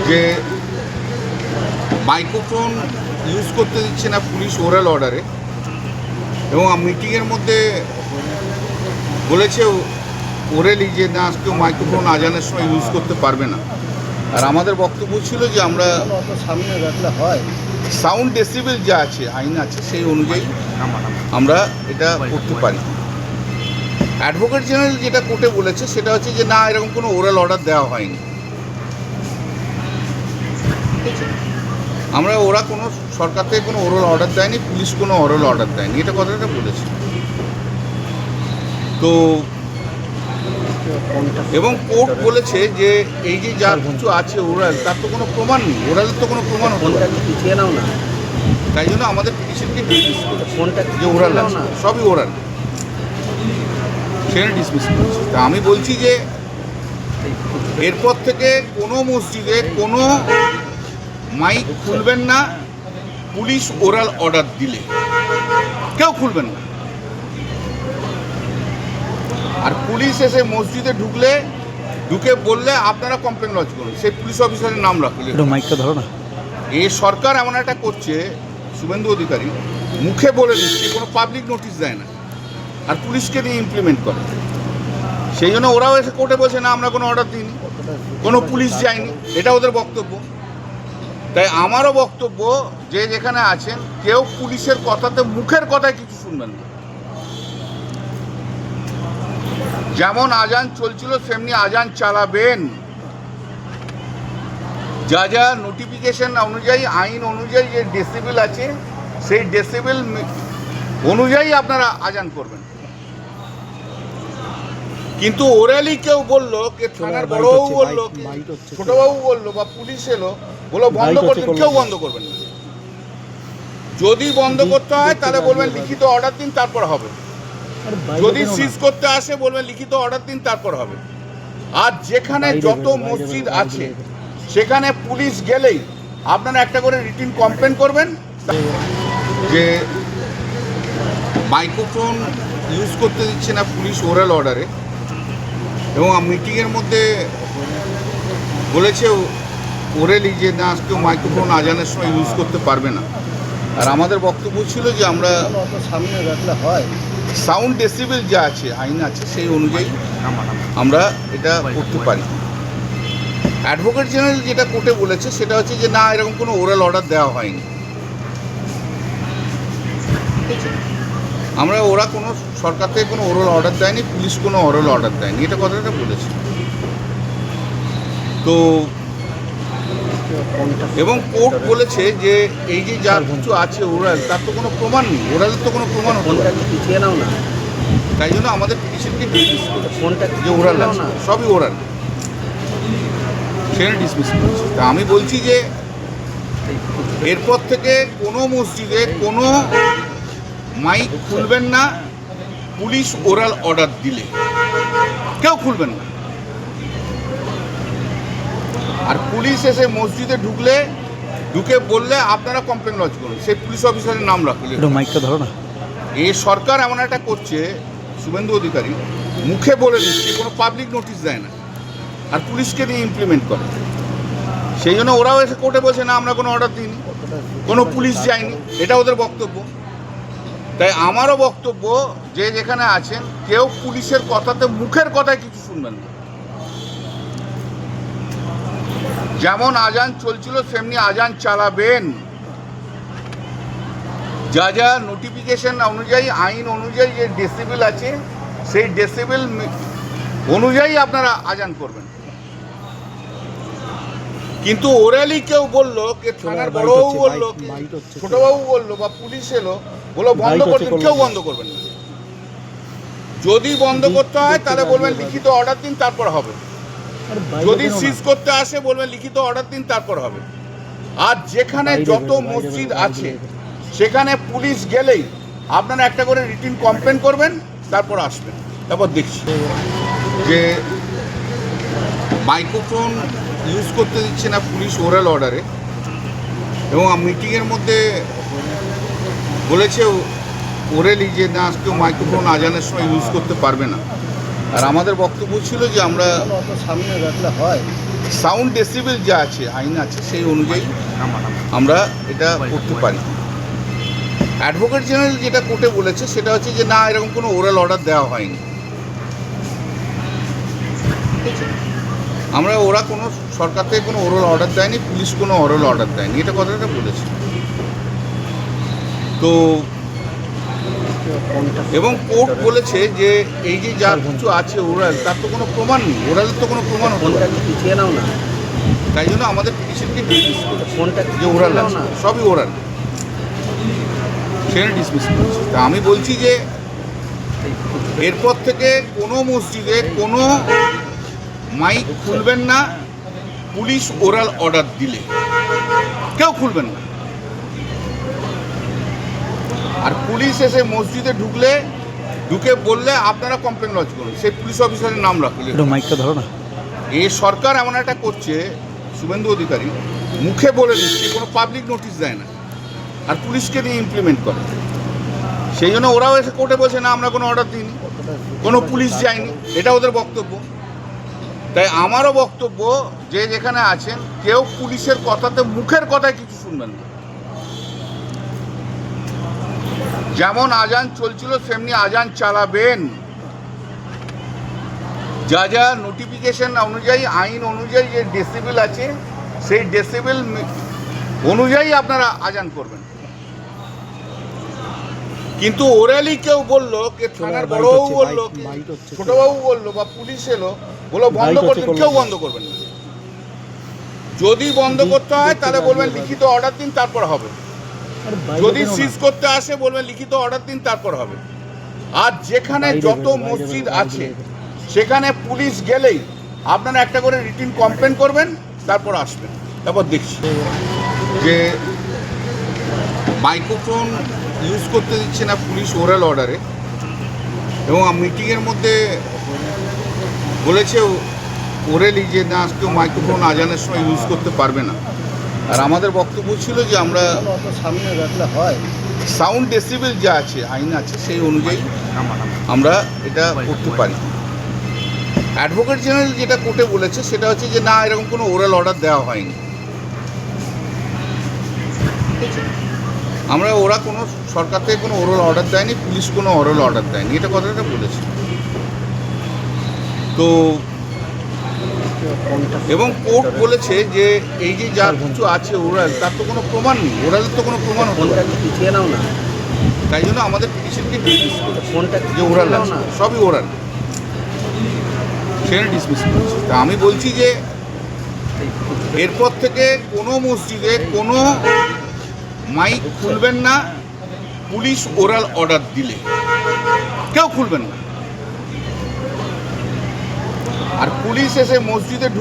যে microphone use করতে দিচ্ছে না পুলিশ ওরাল অর্ডারে, এবং মিটিংয়ের মধ্যে বলেছে ওরালি যে না কেউ মাইক্রোফোন আজানের সময় ইউজ করতে পারবে না। আর আমাদের বক্তব্য ছিল যে আমরা সামনে রাখলে হয়, সাউন্ড ডেসিবেল যা আছে আইন আছে সেই অনুযায়ী আমরা এটা করতে পারি। অ্যাডভোকেট জেনারেল যেটা কোর্টে বলেছে সেটা হচ্ছে যে না, এরকম কোনো ওরাল অর্ডার দেওয়া হয়নি। আমরা ওরা কোনো সরকার থেকে কোনো ওরাল অর্ডার দেয়নি, পুলিশ কোনো ওরাল অর্ডার দেয়নি, এটা কথাটা বলেছে। তো এবং কোর্ট বলেছে যে এই যে যা কিছু আছে ওরাল, তার তো কোনো প্রমাণ নেই, ওরালের তো কোনো প্রমাণ হতো না, পিছিয়ে নাও না, তাই জন্য আমাদের পিটিশনকে ডিসমিস করেছে ফোনটা যে ওরাল আছে, সবই ওরাল, সেটা ডিসমিস করেছে। তা আমি বলছি যে এরপর থেকে কোনো মসজিদে কোনো মাইক খুলবেন না, পুলিশ ওরাল অর্ডার দিলে কেউ খুলবেন না। আর পুলিশ এসে মসজিদে ঢুকে বললে আপনারা কমপ্লেন লজ করুন, সেই পুলিশ অফিসারের নাম রাখলে। মাইকটা ধরো না। এই সরকার এমন একটা করছে, শুভেন্দু অধিকারী মুখে বলে দিচ্ছে, কোনো পাবলিক নোটিশ দেয় না, আর পুলিশকে দিয়ে ইমপ্লিমেন্ট করে। সেই জন্য ওরাও এসে কোর্টে বলছে না আমরা কোনো অর্ডার দিইনি, কোনো পুলিশ যায়নি, এটা ওদের বক্তব্য। তাই আমারও বক্তব্য যে যেখানে আছেন কেউ পুলিশের কথাতে মুখের কথায় কিছু শুনবেন না। যেমন আজান চলছিল সেমনি আজান চালাবেন, যা যা নোটিফিকেশন অনুযায়ী আইন অনুযায়ী যে ডেসিবেল আছে সেই ডেসিবেল অনুযায়ী আপনারা আজান করবেন। কিন্তু ওরালি কেউ বললো, কে থানার বড়বাবু বললো, ছোটবাবু বললো, বা পুলিশ এলো বলো বন্ধ করবেন, কেউ বন্ধ করবেন না। যদি বন্ধ করতে হয় তাহলে বলবেন লিখিত অর্ডার দিন, তারপর হবে। যদি সিজ করতে আসে বলবেন লিখিত অর্ডার দিন, তারপর হবে। আর যেখানে যত মসজিদ আছে সেখানে পুলিশ গেলেই আপনারা একটা করে রিটিন কমপ্লেন করবেন যে মাইক্রোফোন ইউজ করতে দিচ্ছে না পুলিশ ওরাল অর্ডারে, এবং মিটিংয়ের মধ্যে বলেছে ওরালি যে না কেউ মাইক্রোফোন আজানের সময় ইউজ করতে পারবে না। আর আমাদের বক্তব্য ছিল যে আমরা সামনে রাখলে হয়, সাউন্ড ডেসিবেল যা আছে আইন আছে সেই অনুযায়ী আমরা এটা করতে পারি। অ্যাডভোকেট জেনারেল যেটা কোর্টে বলেছে সেটা হচ্ছে যে না, এরকম কোনো ওরাল অর্ডার দেওয়া হয়নি। আমরা ওরা কোনো সরকার থেকে কোনো ওরাল অর্ডার দেয়নি, পুলিশ কোনো ওরাল অর্ডার দেয়নি, এটা কথাটা বলেছে। তো এবং কোর্ট বলেছে যে এই যে যা কিছু আছে ওরাল, তার তো কোনো প্রমাণ নেই, ওরালের তো কোনো প্রমাণ হতো না, পিছিয়ে নাও না, তাই জন্য আমাদের পিটিশনকে ডিসমিস করেছে ফোনটা যে ওরাল আছে, সবই ওরাল, সেটা ডিসমিস করেছে। তা আমি বলছি যে এরপর থেকে কোনো মসজিদে কোনো মাইক খুলবেন না, পুলিশ ওরাল অর্ডার দিলে কেউ খুলবেন না। আর পুলিশ এসে মসজিদে ঢুকে বললে আপনারা কমপ্লেন লজ করুন, সেই পুলিশ অফিসারের নাম রাখলে। মাইকটা ধরো না। এই সরকার এমন একটা করছে, শুভেন্দু অধিকারী মুখে বলে দিচ্ছে, কোনো পাবলিক নোটিশ দেয় না, আর পুলিশকে দিয়ে ইমপ্লিমেন্ট করে। সেই জন্য ওরাও এসে কোর্টে বলছে না আমরা কোনো অর্ডার দিইনি, কোনো পুলিশ যায়নি, এটা ওদের বক্তব্য। তাই আমারও বক্তব্য যে যেখানে আছেন কেউ পুলিশের কথাতে মুখের কথায় কিছু শুনবেন না। যেমন আজান চলছিল সেমনি আজান চালাবেন, যা যা নোটিফিকেশন অনুযায়ী আইন অনুযায়ী যে ডেসিবেল আছে সেই ডেসিবেল অনুযায়ী আপনারা আজান করবেন। কিন্তু ওরালি কেউ বললো, কে থানার বড়বাবু বললো, ছোটবাবু বললো, বা পুলিশ এলো বলো বন্ধ করবেন, কেউ বন্ধ করবেন না। যদি বন্ধ করতে হয় তাহলে বলবেন লিখিত অর্ডার দিন, তারপর হবে। যদি সিজ করতে আসে বলবেন লিখিত অর্ডার দিন, তারপর হবে। আর যেখানে যত মসজিদ আছে সেখানে পুলিশ গেলেই আপনারা একটা করে রিটিন কমপ্লেন করবেন, তারপর আসবেন, তারপর দেখছি। যে মাইক্রোফোন ইউজ করতে দিচ্ছে না পুলিশ ওরাল অর্ডারে, এবং মিটিংয়ের মধ্যে বলেছে ওরালি যে না কেউ মাইক্রোফোন আজানের সময় ইউজ করতে পারবে না। আর আমাদের বক্তব্য ছিল যে আমরা অত সামনে রাখলে হয়। সাউন্ড ডেসিবেল যা আছে আইন আছে সেই অনুযায়ী আমরা এটা করতে পারি। অ্যাডভোকেট জেনারেল যেটা কোর্টে বলেছে সেটা হচ্ছে যে না, এরকম কোনো ওরাল অর্ডার দেওয়া হয়নি। ঠিক আছে, ওরা কোনো সরকার থেকে কোনো ওরাল অর্ডার দেয়নি, পুলিশ কোনো ওরাল অর্ডার দেয়নি, এটা কথাটা বলেছে। তো এবং কোর্ট বলেছে যে এই যে যা কিছু আছে ওরাল, তার তো কোনো প্রমাণ নেই, ওরালের তো কোনো প্রমাণ হতে পারে না। পিছিয়ে নাও না, তাই জন্য আমাদের পিটিশনকে ডিসমিস করেছে ফোনটা যে ওরাল আছে, সবই ওরাল, সেটা ডিসমিস করেছে। তা আমি বলছি যে এরপর থেকে কোনো মসজিদে কোনো মাইক খুলবেন না, পুলিশ ওরাল অর্ডার দিলে কেউ খুলবেন না। আর পুলিশ এসে মসজিদে ঢুকে বললে আপনারা কমপ্লেন লজ করুন, সেই পুলিশ অফিসারের নাম রাখলে। একটু মাইকটা ধরো না। এই সরকার এমন একটা করছে, শুভেন্দু অধিকারী মুখে বলে দিচ্ছে, কোনো পাবলিক নোটিশ দেয় না, আর পুলিশকে দিয়ে ইমপ্লিমেন্ট করে। সেই জন্য ওরাও এসে কোর্টে বলছে না আমরা কোনো অর্ডার দিইনি, কোনো পুলিশ যায়নি, এটা ওদের বক্তব্য। তাই আমারও বক্তব্য যে যেখানে আছেন কেউ পুলিশের কথাতে, মুখের কথায় কিছু শুনবেন না। যেমন আজান চলছিল সেমনি আজান চালাবেন, যা যা নোটিফিকেশন অনুযায়ী, আইন অনুযায়ী যে ডেসিবেল আছে সেই ডেসিবেল অনুযায়ী আপনারা আজান করবেন। কিন্তু ওরালি কেউ বললো, কে থানার বড়বাবু বললো, ছোটবাবু বললো, বা পুলিশ এলো বলো বন্ধ করবেন, কেউ বন্ধ করবেন না। যদি বন্ধ করতে হয় তাহলে বলবেন লিখিত অর্ডার দিন, তারপর হবে। যদি সিজ করতে আসে বলবেন লিখিত অর্ডার দিন, তারপর হবে। আর যেখানে যত মসজিদ আছে সেখানে পুলিশ গেলেই আপনারা একটা করে রিটিন কমপ্লেন করবেন, তারপর আসবেন। তারপর দেখছি যে মাইক্রোফোন ইউজ করতে দিচ্ছে না পুলিশ ওরাল অর্ডারে, এবং মিটিংয়ের মধ্যে বলেছে ওরালি যে না, কেউ মাইক্রোফোন আজানের সময় ইউজ করতে পারবে না। আর আমাদের বক্তব্য ছিল যে আমরা অত সামনে রাখলে হয়। সাউন্ড ডেসিবেল যা আছে আইন আছে সেই অনুযায়ী আমরা এটা করতে পারি। অ্যাডভোকেট জেনারেল যেটা কোর্টে বলেছে সেটা হচ্ছে যে না, এরকম কোনো ওরাল অর্ডার দেওয়া হয়নি। ঠিক আছে, ওরা কোনো সরকার থেকে কোনো ওরাল অর্ডার দেয়নি, পুলিশ কোনো ওরাল অর্ডার দেয়নি, এটা কথাটা বলেছে। তো এবং কোর্ট বলেছে যে এই যে যা কিছু আছে ওরাল, তার তো কোনো প্রমাণ নেই, ওরালের তো কোনো প্রমাণ হতে পারে না। পিছিয়ে নাও না, তাই জন্য আমাদের পিটিশনকে ডিসমিস করেছে ফোনটা যে ওরাল আছে, সবই ওরাল, সেটা ডিসমিস করেছে। তা আমি বলছি যে এরপর থেকে কোনো মসজিদে কোনো মাইক খুলবেন না, পুলিশ ওরাল অর্ডার দিলে কেউ খুলবেন না। আর পুলিশ এসে মসজিদে